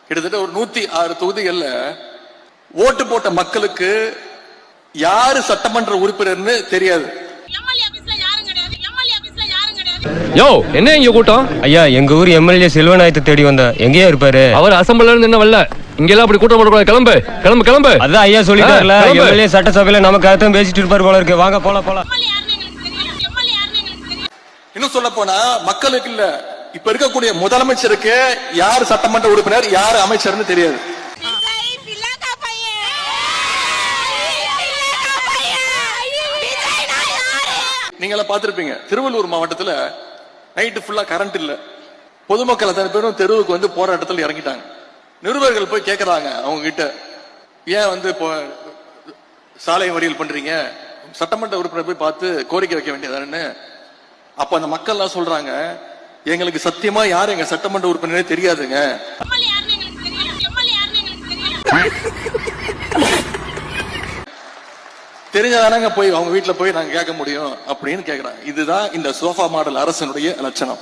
கிட்டத்தட்ட ஒரு 106 தொகுதிகள்ல ஓட்டு போட்ட மக்களுக்கு யாரு சட்டமன்ற உறுப்பினர்னு தெரியாது. யோ, என்ன இங்க கூட்டம்? ஐயா, எங்க ஊர் எம்எல்ஏ செல்வநாயத்தை தேடி வந்த. எங்கேயா இருப்பாரு? அவர் அசம்பிள்ல இருந்து என்ன வரல. இங்கெல்லாம் அப்படி கூட்டம் போடக்கூடாது. கிளம்பு கிளம்பு கிளம்பு. அதான் ஐயா சொல்லிட்டாருல, எம்எல்ஏ சட்டசபையில நமக்கு அர்த்தம் பேசிட்டு இருப்பாரு போல இருக்கு. வாங்க போலாம் போலாம். இன்னும் சொல்ல போனா மக்களுக்கு இல்ல, இப்ப இருக்கக்கூடிய முதலமைச்சருக்கு யார் சட்டமன்ற உறுப்பினர் யார் அமைச்சர்னு தெரியாது. நீங்கள பாத்திருப்பீங்க, திருவள்ளூர் மாவட்டத்துல நைட்டு ஃபுல்லா கரண்ட் இல்ல. பொதுமக்கள் அத்தனை பேரும் தெருவுக்கு வந்து போராட்டத்தில் இறங்கிட்டாங்க. நிருபர்கள் போய் கேட்கறாங்க அவங்க கிட்ட, ஏன் வந்து இப்போ சாலை மறியல் பண்றீங்க, சட்டமன்ற உறுப்பினர் போய் பார்த்து கோரிக்கை வைக்க வேண்டியதானு. அப்ப அந்த மக்கள் எல்லாம் சொல்றாங்க, எங்களுக்கு சத்தியமா யாரு எங்க சட்டமன்ற உறுப்பினரே தெரியாதுங்க. தெரிஞ்சதானங்க போய் அவங்க வீட்டுல போய் நாங்க கேட்க முடியும் அப்படின்னு கேக்குறாங்க. இதுதான் இந்த சோஃபா மாடல் அரசனுடைய லட்சணம்.